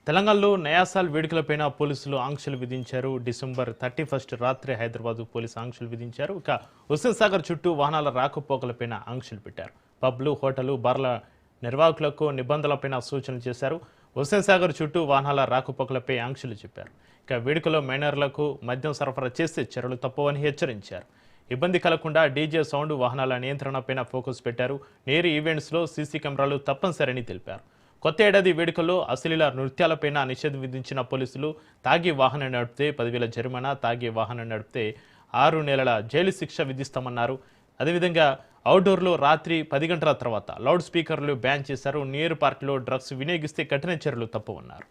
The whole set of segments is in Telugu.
తెలంగాణలో నయాసాల్ వేడుకలపైన పోలీసులు ఆంక్షలు విధించారు. డిసెంబర్ 31 రాత్రి హైదరాబాద్ పోలీసు ఆంక్షలు విధించారు. ఇక హుస్సేన్ సాగర్ చుట్టూ వాహనాల రాకపోకలపైన ఆంక్షలు పెట్టారు. పబ్లు, హోటళ్లు, బార్ల నిర్వాహకులకు నిబంధనలపైన సూచనలు చేశారు. హుస్సేన్ సాగర్ చుట్టూ వాహనాల రాకపోకలపై ఆంక్షలు చెప్పారు. ఇక వేడుకలో మైనర్లకు మద్యం సరఫరా చేస్తే చర్యలు తప్పవని హెచ్చరించారు. ఇబ్బంది కలగకుండా డీజే సౌండ్, వాహనాల నియంత్రణపైన ఫోకస్ పెట్టారు. నేరు ఈవెంట్స్లో సీసీ కెమెరాలు తప్పనిసరని తెలిపారు. కొత్త ఏడాది వేడుకల్లో అశ్లీల నృత్యాలపైన నిషేధం విధించిన పోలీసులు తాగి వాహనం నడిపితే 10,000 జరిమానా, తాగి వాహనం నడిపితే 6 నెలల జైలు శిక్ష విధిస్తామన్నారు. అదేవిధంగా అవుట్డోర్లో రాత్రి 10 గంటల తర్వాత లౌడ్ స్పీకర్లు బ్యాన్ చేశారు. నేరు పార్క్లో డ్రగ్స్ వినియోగిస్తే కఠిన చర్యలు తప్పవన్నారు.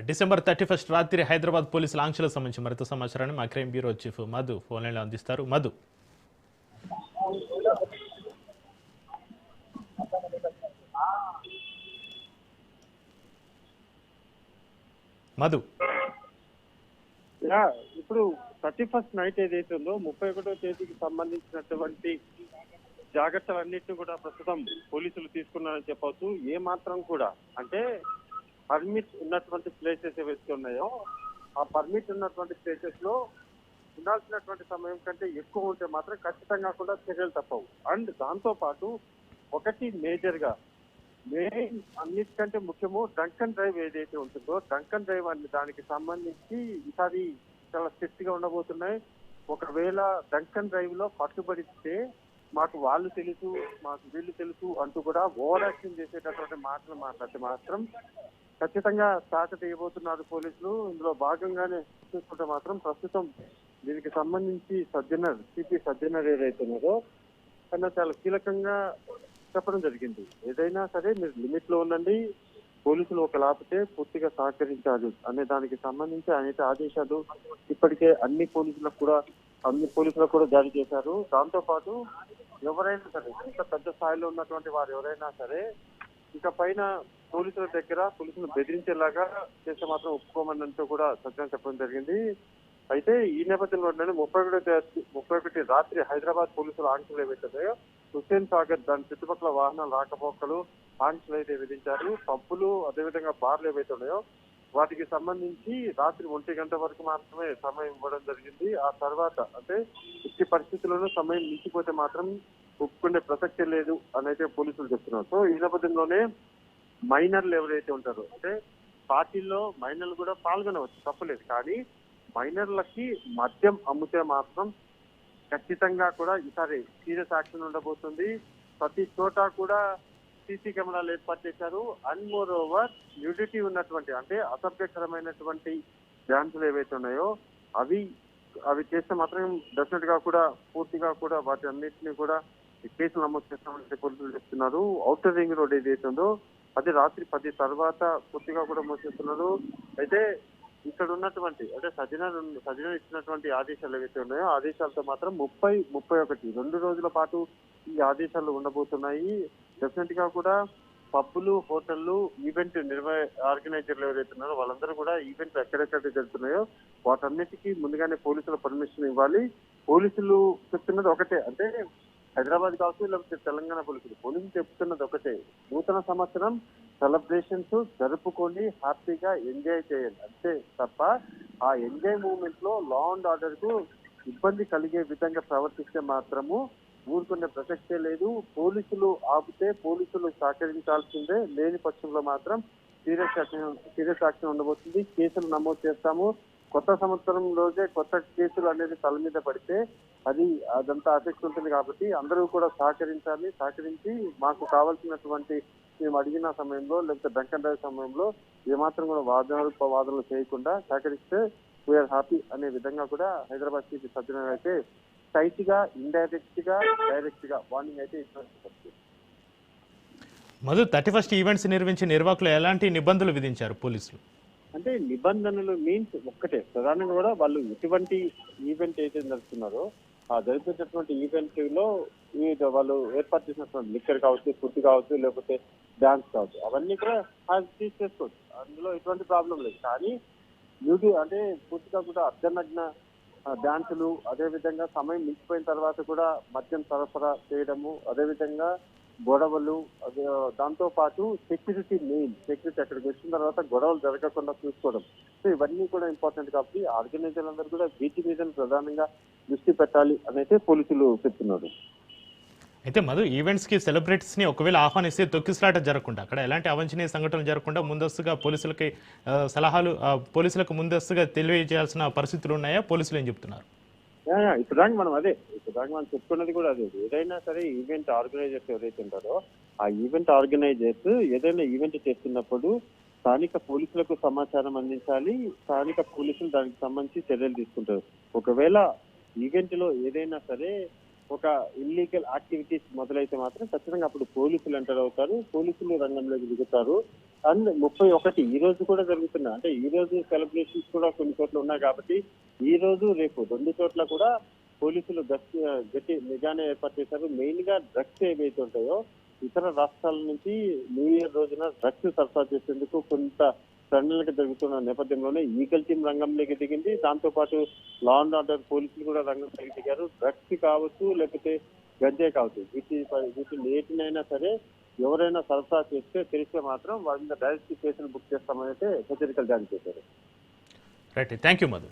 డిసెంబర్ 31 రాత్రి హైదరాబాద్ పోలీసుల ఆంక్షలకు సంబంధించి మరింత సమాచారాన్ని మా crime bureau chief Madhu phone లైన్లో అందిస్తారు. మధు, ఇప్పుడు 31st నైట్ ఏదైతే ఉందో 31వ తేదీకి సంబంధించినటువంటి జాగ్రత్తలన్నింటినీ కూడా ప్రస్తుతం పోలీసులు తీసుకున్నారని చెప్పవచ్చు. ఏ మాత్రం కూడా అంటే పర్మిట్ ఉన్నటువంటి ప్లేసెస్ ఏవైతే ఉన్నాయో ఆ పర్మిట్ ఉన్నటువంటి ప్లేసెస్ లో ఉండాల్సినటువంటి సమయం కంటే ఎక్కువ ఉంటే మాత్రం ఖచ్చితంగా కూడా చర్యలు తప్పవు. అండ్ దాంతో పాటు ఒకటి మేజర్ గా మెయిన్ అన్నిటికంటే ముఖ్యము డ్రంక్ అండ్ డ్రైవ్ ఏదైతే ఉంటుందో డ్రంక్ అండ్ డ్రైవ్ అనే దానికి సంబంధించి ఈసారి చాలా స్ట్రిక్ట్ గా ఉండబోతున్నాయి. ఒకవేళ డ్రంక్ అండ్ డ్రైవ్ లో పట్టుబడితే మాకు వాళ్ళు తెలుసు, మాకు వీళ్ళు తెలుసు అంటూ కూడా ఓవర్ యాక్షన్ చేసేటటువంటి మాటలు మాట్లాడితే మాత్రం ఖచ్చితంగా తాకట ఇవ్వబోతున్నారు పోలీసులు. ఇందులో భాగంగానే చూసుకుంటే మాత్రం ప్రస్తుతం దీనికి సంబంధించి సిపి సజ్జనర్ ఏదైతే ఉన్నారో కన్నా చాలా కీలకంగా చెప్పడం జరిగింది. ఏదైనా సరే మీరు లిమిట్ లో ఉండండి, పోలీసులు ఒక లాపితే పూర్తిగా సహకరించాలి అనే దానికి సంబంధించి అనేక ఆదేశాలు ఇప్పటికే అన్ని పోలీసులకు కూడా జారీ చేశారు. దాంతో పాటు ఎవరైనా సరే ఇంత పెద్ద స్థాయిలో ఉన్నటువంటి వారు ఎవరైనా సరే ఇక పైన పోలీసులు బెదిరించేలాగా చేస్తే మాత్రం ఒప్పుకోమన్నట్టు కూడా సజ్జన చెప్పడం జరిగింది. అయితే ఈ నేపథ్యంలోనే 31 రాత్రి హైదరాబాద్ పోలీసులు ఆంక్షలు ఏవైతున్నాయో హుస్సేన్ సాగర్ దాని చుట్టుపక్కల వాహనాల రాకపోకలు ఆంక్షలు అయితే విధించారు. పబ్బులు అదేవిధంగా బార్లు ఏవైతే ఉన్నాయో వాటికి సంబంధించి రాత్రి 1 గంట వరకు మాత్రమే సమయం ఇవ్వడం జరిగింది. ఆ తర్వాత అంటే ఎట్టి పరిస్థితుల్లోనూ సమయం మించిపోతే మాత్రం ఒప్పుకునే ప్రసక్తే లేదు అని అయితే పోలీసులు చెప్తున్నారు. సో ఈ నేపథ్యంలోనే మైనర్లు ఎవరైతే ఉంటారో అంటే పార్టీల్లో మైనర్లు కూడా పాల్గొనవచ్చు, తప్పలేదు. కానీ మైనర్లకి మద్యం అమ్మితే మాత్రం ఖచ్చితంగా కూడా ఈసారి సీరియస్ యాక్షన్ ఉండబోతుంది. ప్రతి చోట కూడా సీసీ కెమెరాలు ఏర్పాటు చేశారు. అండ్ మోర్ ఓవర్ న్యూడిటీ ఉన్నటువంటి అంటే అసభ్యకరమైనటువంటి డ్యాన్సులు ఏవైతే ఉన్నాయో అవి చేస్తే మాత్రం డెఫినెట్ గా కూడా పూర్తిగా కూడా వాటి అన్నింటినీ కూడా కేసులు నమోదు చేస్తామని పోలీసులు చెప్తున్నారు. ఔటర్ రింగ్ రోడ్ ఏదైతే ఉందో అది రాత్రి 10 తర్వాత పూర్తిగా కూడా మోసేస్తున్నారు. అయితే ఇక్కడ ఉన్నటువంటి అంటే సజ్జన ఇచ్చినటువంటి ఆదేశాలు ఏవైతే ఉన్నాయో ఆదేశాలతో మాత్రం 30, 31 2 రోజుల పాటు ఈ ఆదేశాలు ఉండబోతున్నాయి. డెఫినెట్ గా కూడా పబ్బులు, హోటళ్లు, ఈవెంట్ ఆర్గనైజర్లు ఎవరైతే ఉన్నారో వాళ్ళందరూ కూడా ఈవెంట్లు ఎక్కడెక్కడ జరుగుతున్నాయో వాటన్నిటికీ ముందుగానే పోలీసుల పర్మిషన్ ఇవ్వాలి. పోలీసులు చెప్తున్నది ఒకటే, అంటే హైదరాబాద్ కావచ్చు లేకపోతే తెలంగాణ పోలీసులు చెప్తున్నది ఒకటే, నూతన సంవత్సరం సెలబ్రేషన్స్ జరుపుకొని హ్యాపీగా ఎంజాయ్ చేయండి అంతే తప్ప ఆ ఎంజాయ్ మూమెంట్ లో లా అండ్ ఆర్డర్ కు ఇబ్బంది కలిగే విధంగా ప్రవర్తిస్తే మాత్రము ఊరుకునే ప్రసక్తే లేదు. పోలీసులు ఆపితే పోలీసులు సహకరించాల్సిందే, లేని పక్షంలో మాత్రం సీరియస్ యాక్షన్ ఉండబోతుంది. కేసులు నమోదు చేస్తాము. కొత్త సంవత్సరం రోజే కొత్త కేసులు అనేది తల మీద పడితే అదంతా ఎఫెక్ట్ ఉంటుంది. కాబట్టి అందరూ కూడా సహకరించి మాకు కావాల్సినటువంటి మేము అడిగిన సమయంలో లేకపోతే డ్రంక్ అండ్ డ్రైవ్ సమయంలో ఏమాత్రం కూడా వాదనలు చేయకుండా సహకరిస్తే వీఆర్ హ్యాపీ అనే విధంగా కూడా హైదరాబాద్ సిపి సజ్జనర్ అయితే టైట్ గా, ఇండైరెక్ట్ గా, డైరెక్ట్ గా వార్నింగ్ అయితే ఇస్తున్నారు. మధు, 31 ఈవెంట్స్ నిర్వహించే నిర్వాహకులు ఎలాంటి నిబంధనలు విధించారు పోలీసులు? అంటే నిబంధనలు మీన్స్ ఒక్కటే, ప్రధానంగా కూడా వాళ్ళు ఎటువంటి ఈవెంట్ అయితే నడుస్తున్నారో ఆ జరిపేటటువంటి ఈవెంట్ లో వాళ్ళు ఏర్పాటు చేసినటువంటి లిక్కర్ కావచ్చు, ఫుడ్ కావచ్చు, లేకపోతే డాన్స్ కావచ్చు, అవన్నీ కూడా చేసుకోవచ్చు. అందులో ఎటువంటి ప్రాబ్లం లేదు. కానీ అంటే పూర్తిగా కూడా అర్ధనగ్న డాన్సులు, అదే విధంగా సమయం మించిపోయిన తర్వాత కూడా మద్యం సరఫరా చేయడము, అదే విధంగా గొడవలు, అదే దాంతో పాటు సెక్యూరిటీ అక్కడికి వచ్చిన తర్వాత గొడవలు జరగకుండా చూసుకోవడం, సో ఇవన్నీ కూడా ఇంపార్టెంట్. కాబట్టి ఆర్గనైజర్లందరూ కూడా వీటి మీద ప్రధానంగా దృష్టి పెట్టాలి అని అయితే పోలీసులు చెప్తున్నారు. అయితే మధు, ఈవెంట్స్కి సెలబ్రిటీస్ని ఒకవేళ ఆహ్వానిస్తే తొక్కిసలాట జరగకుండా, అక్కడ ఎలాంటి అవాంఛనీయ సంఘటనలు జరగకుండా ముందస్తుగా పోలీసులకి పోలీసులకు ముందస్తుగా తెలియజేయాల్సిన పరిస్థితులు ఉన్నాయా? పోలీసులు ఏం చెప్తున్నారు? ఇప్పుడు మనం చెప్పుకున్నది కూడా అదే. ఏదైనా సరే ఈవెంట్ ఆర్గనైజర్స్ ఎవరైతే ఉంటారో ఆ ఈవెంట్ ఆర్గనైజర్స్ ఏదైనా ఈవెంట్ చేస్తున్నప్పుడు స్థానిక పోలీసులకు సమాచారం అందించాలి. స్థానిక పోలీసులు దానికి సంబంధించి చర్యలు తీసుకుంటారు. ఒకవేళ ఈవెంట్ లో ఏదైనా సరే ఒక ఇల్లీగల్ యాక్టివిటీస్ మొదలైతే మాత్రం ఖచ్చితంగా అప్పుడు పోలీసులు ఎంటర్ అవుతారు, పోలీసులు రంగంలోకి దిగుతారు. అండ్ 31 ఈ రోజు కూడా జరుగుతున్నాయి. అంటే ఈ రోజు సెలబ్రేషన్స్ కూడా కొన్ని చోట్ల ఉన్నాయి కాబట్టి ఈ రోజు రేపు 2 చోట్ల కూడా పోలీసులు గట్టి నిఘానే ఏర్పాటు చేశారు. మెయిన్ గా డ్రగ్స్ ఏవైతే ఉంటాయో ఇతర రాష్ట్రాల నుంచి న్యూ ఇయర్ రోజున డ్రగ్స్ సరఫరా చేసేందుకు కొంత ప్రణాళిక జరుగుతున్న నేపథ్యంలోనే ఈగల్ టీం రంగంలోకి దిగింది. దాంతో పాటు లా అండ్ ఆర్డర్ పోలీసులు కూడా రంగంలోకి దిగారు. డ్రగ్స్ కావచ్చు, లేకపోతే గంజాయి కావచ్చు, వీటి ఏటినైనా సరే ఎవరైనా సరఫరా చేస్తే తెలిస్తే మాత్రం వాళ్ళ మీద డైరెక్ట్ కేసులు బుక్ చేస్తామని అయితే హెచ్చరికలు జారీ చేశారు. Right, thank you Madhu.